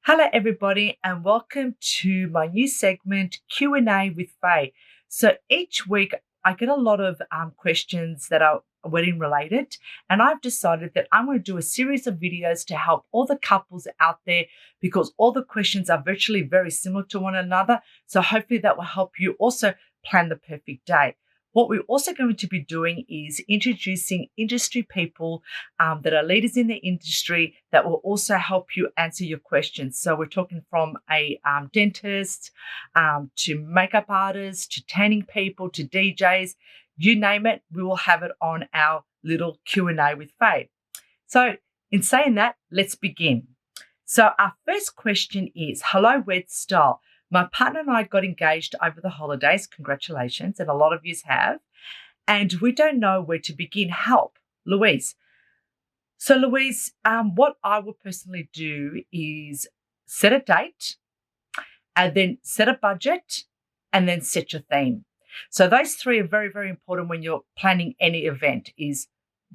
Hello, everybody, and welcome to my new segment, Q&A with Faye. So each week, I get a lot of questions that are wedding related, and I've decided that I'm going to do a series of videos to help all the couples out there because all the questions are virtually very similar to one another. So hopefully that will help you also plan the perfect day. What we're also going to be doing is introducing industry people that are leaders in the industry that will also help you answer your questions. So we're talking from a dentist to makeup artists to tanning people to DJs, you name it, we will have it on our little Q&A with Faye. So in saying that, let's begin. So our first question is, hello, Wed Style. My partner and I got engaged over the holidays. Congratulations. And a lot of yous have. And we don't know where to begin. Help, Louise. So, Louise, what I will personally do is set a date and then set a budget and then set your theme. So those three are very, very important when you're planning any event is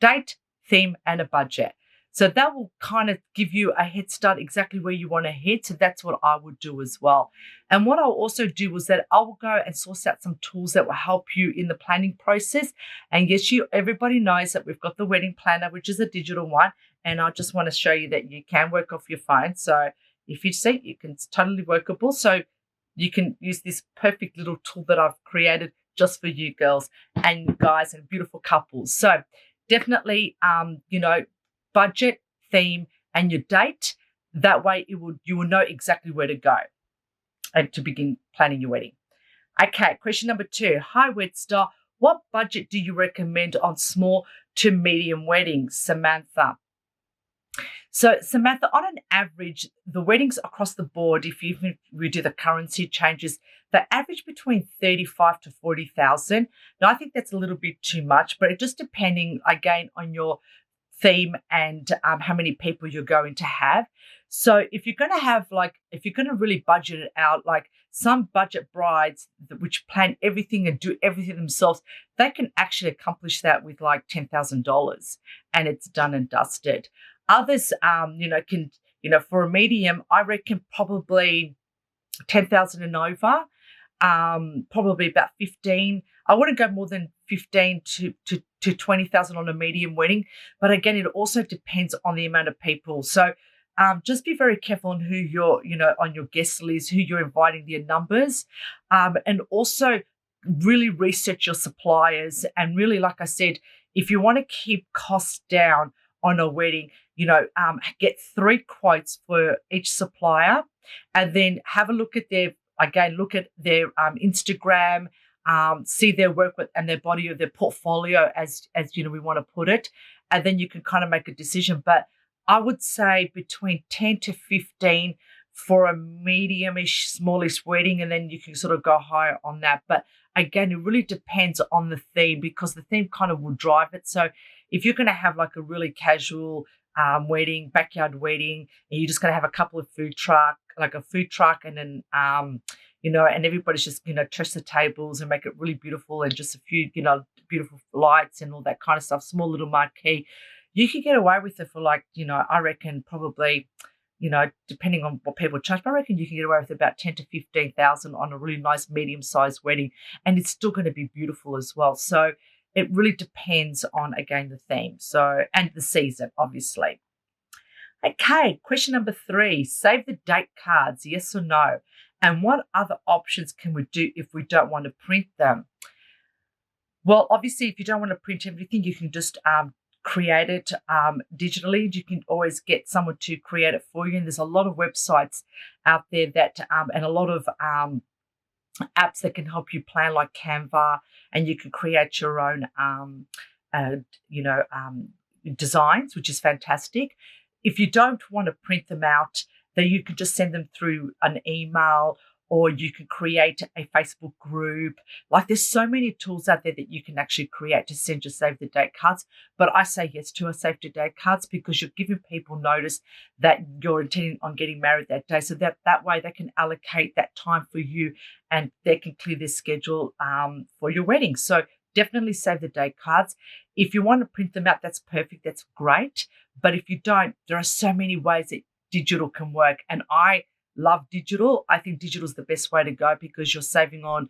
date, theme, and a budget. So that will kind of give you a head start exactly where you want to head. So that's what I would do as well. And what I'll also do is that I will go and source out some tools that will help you in the planning process. And yes, everybody knows that we've got the wedding planner, which is a digital one. And I just want to show you that you can work off your phone. So if you see, it's totally workable. So you can use this perfect little tool that I've created just for you girls and guys and beautiful couples. So definitely, budget, theme, and your date. That way you will know exactly where to go and to begin planning your wedding. Okay, question number 2. Hi, Wedstar. What budget do you recommend on small to medium weddings, Samantha? So, Samantha, on an average, the weddings across the board, if we do the currency changes, they average between 35 to 40,000. Now, I think that's a little bit too much, but it just depending again on your theme and how many people you're going to have. So if you're going to really budget it out, like some budget brides which plan everything and do everything themselves, they can actually accomplish that with like $10,000 and it's done and dusted. Others, for a medium, I reckon probably 10,000 and over, probably about 15. I wouldn't go more than 15 to 20,000 on a medium wedding. But again, it also depends on the amount of people. So just be very careful on who on your guest list, who you're inviting, their numbers, and also really research your suppliers. And really, like I said, if you want to keep costs down on a wedding, get 3 quotes for each supplier and then have a look at their Instagram, see their work with and their body of their portfolio as we want to put it, and then you can kind of make a decision. But I would say between 10 to 15 for a medium-ish, smallish wedding, and then you can sort of go higher on that. But again, it really depends on the theme because the theme kind of will drive it. So if you're going to have like a really casual wedding, backyard wedding, and you're just going to have a couple of food truck and then and everybody's just, dress the tables and make it really beautiful and just a few, beautiful lights and all that kind of stuff, small little marquee. You could get away with it for like, I reckon probably, depending on what people charge, but I reckon you can get away with about 10 to 15,000 on a really nice medium-sized wedding, and it's still going to be beautiful as well. So it really depends on, again, the theme. So, and the season, obviously. Okay, question number 3, save the date cards, yes or no? And what other options can we do if we don't want to print them? Well, obviously, if you don't want to print everything, you can just create it digitally. You can always get someone to create it for you. And there's a lot of websites out there that, and a lot of apps that can help you plan, like Canva, and you can create your own, designs, which is fantastic. If you don't want to print them out, then you can just send them through an email, or you can create a Facebook group. Like there's so many tools out there that you can actually create to send your save the date cards. But I say yes to a save the date cards because you're giving people notice that you're intending on getting married that day. So that way they can allocate that time for you and they can clear their schedule for your wedding. So definitely save the date cards. If you want to print them out, that's perfect. That's great. But if you don't, there are so many ways that digital can work. And I love digital. I think digital is the best way to go because you're saving on,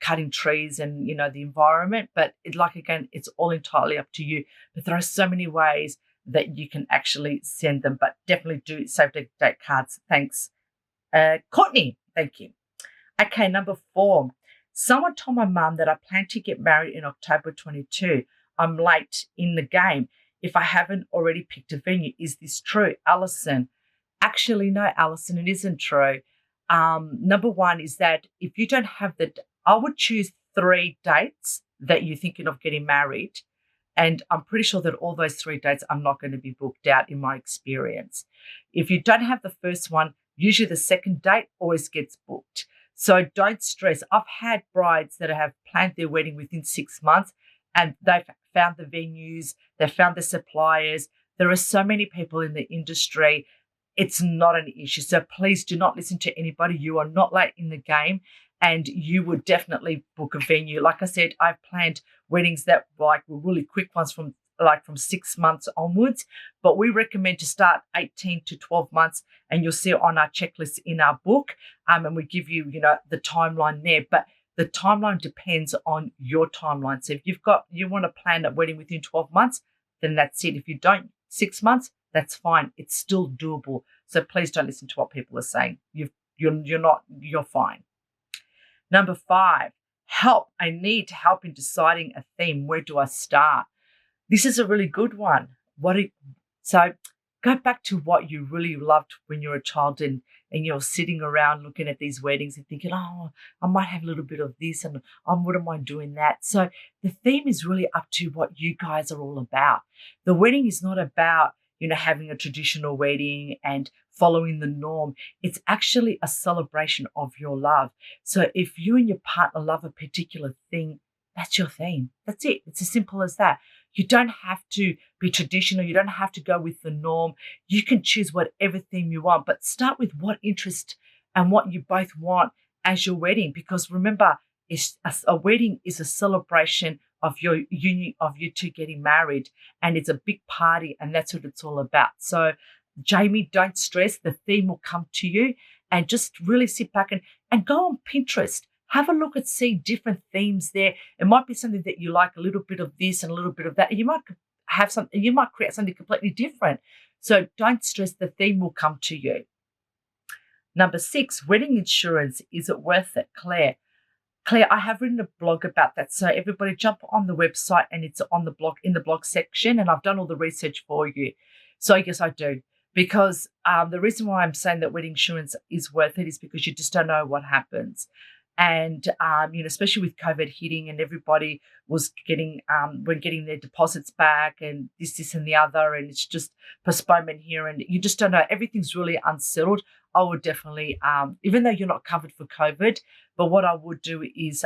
cutting trees and, the environment. But again, it's all entirely up to you. But there are so many ways that you can actually send them, but definitely do save the date cards. Thanks. Courtney, thank you. Okay, number 4. Someone told my mum that I plan to get married in October 22. I'm late in the game if I haven't already picked a venue. Is this true? Alison. Actually, no, Alison, it isn't true. Number 1 is that if you don't have I would choose 3 dates that you're thinking of getting married. And I'm pretty sure that all those 3 dates are not going to be booked out in my experience. If you don't have the first one, usually the second date always gets booked. So don't stress. I've had brides that have planned their wedding within 6 months and they've found the venues, they've found the suppliers. There are so many people in the industry. It's not an issue. So please do not listen to anybody. You are not late in the game and you would definitely book a venue. Like I said, I've planned weddings that were really quick ones from 6 months onwards, but we recommend to start 18 to 12 months, and you'll see it on our checklist in our book, and we give you, the timeline there. But the timeline depends on your timeline. So if you want to plan a wedding within 12 months, then that's it. If you don't, 6 months, that's fine. It's still doable. So please don't listen to what people are saying. You're fine. Number 5, help. I need help in deciding a theme. Where do I start? This is a really good one. So go back to what you really loved when you were a child and you're sitting around looking at these weddings and thinking, oh, I might have a little bit of this and I wouldn't mind doing that. So the theme is really up to what you guys are all about. The wedding is not about, having a traditional wedding and following the norm. It's actually a celebration of your love. So if you and your partner love a particular thing, that's your theme. That's it. It's as simple as that. You don't have to be traditional. You don't have to go with the norm. You can choose whatever theme you want, but start with what interest and what you both want as your wedding. Because remember, a wedding is a celebration of your union, of you two getting married, and it's a big party, and that's what it's all about. So, Jamie, don't stress. The theme will come to you, and just really sit back and go on Pinterest. Have a look and see different themes there. It might be something that you like, a little bit of this and a little bit of that. You might have something, you might create something completely different. So don't stress, the theme will come to you. Number 6, wedding insurance. Is it worth it? Claire, I have written a blog about that. So everybody jump on the website and it's on the blog, in the blog section, and I've done all the research for you. So yes, I do. Because the reason why I'm saying that wedding insurance is worth it is because you just don't know what happens. And, especially with COVID hitting and everybody was getting their deposits back and this and the other, and it's just postponement here and you just don't know. Everything's really unsettled. I would definitely, even though you're not covered for COVID, but what I would do is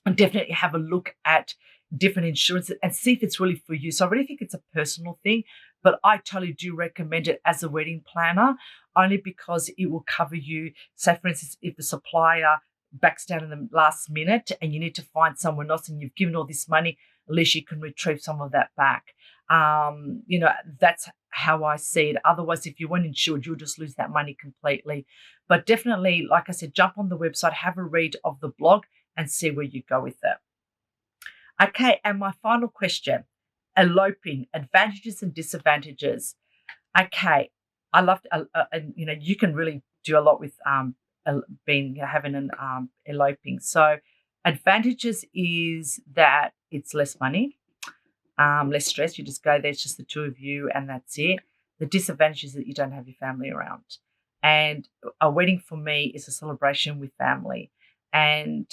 definitely have a look at different insurances and see if it's really for you. So I really think it's a personal thing, but I totally do recommend it as a wedding planner, only because it will cover you. Say, for instance, if the supplier backs down in the last minute and you need to find someone else and you've given all this money, at least you can retrieve some of that back. That's how I see it. Otherwise, if you weren't insured, you'll just lose that money completely. But definitely, like I said, jump on the website, have a read of the blog and see where you go with it. Okay, and my final question, eloping, advantages and disadvantages. Okay, I love, you can really do a lot with having an eloping. So advantages is that it's less money, less stress. You just go there, it's just the two of you and that's it. The disadvantage is that you don't have your family around. And a wedding for me is a celebration with family. And,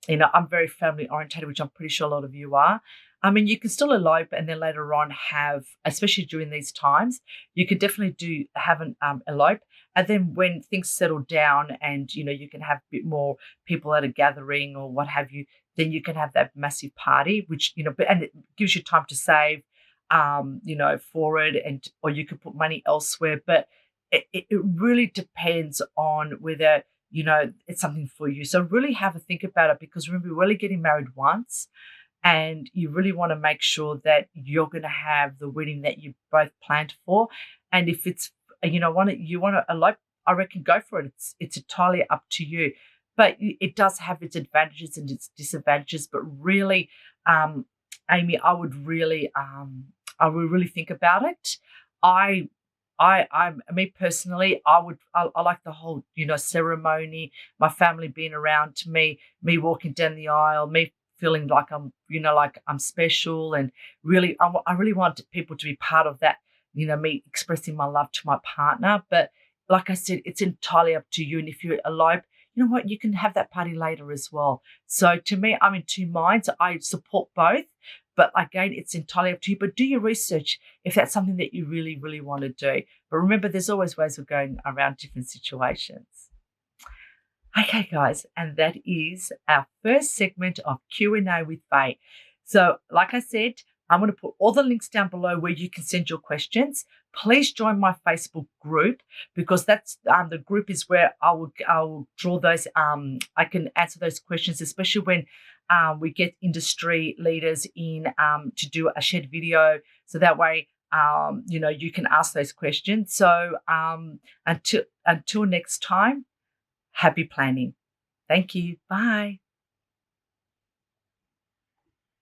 I'm very family orientated, which I'm pretty sure a lot of you are. I mean, you can still elope and then later on have, especially during these times, you could definitely have an elope. And then when things settle down and, you can have a bit more people at a gathering or what have you, then you can have that massive party, which, and it gives you time to save, for it, or you could put money elsewhere. But it really depends on whether, it's something for you. So really have a think about it, because remember, we're only getting married once. and you really want to make sure that you're going to have the wedding that you both planned for. And if it's, you want to elope, I reckon go for it. It's entirely up to you. But it does have its advantages and its disadvantages. But really, Amy, I would really think about it. I me personally, I like the whole, ceremony, my family being around to me walking down the aisle, me feeling like I'm special, and really, I really want people to be part of that, me expressing my love to my partner. But like I said, it's entirely up to you. And if you're alive, you know what, you can have that party later as well. So to me, I'm in two minds. I support both. But again, it's entirely up to you. But do your research if that's something that you really, really want to do. But remember, there's always ways of going around different situations. Okay, guys, and that is our first segment of Q&A with Faye. So, like I said, I'm going to put all the links down below where you can send your questions. Please join my Facebook group, because that's the group is where I'll draw those. I can answer those questions, especially when we get industry leaders in to do a shared video, so that way you can ask those questions. So until next time, happy planning. Thank you. Bye.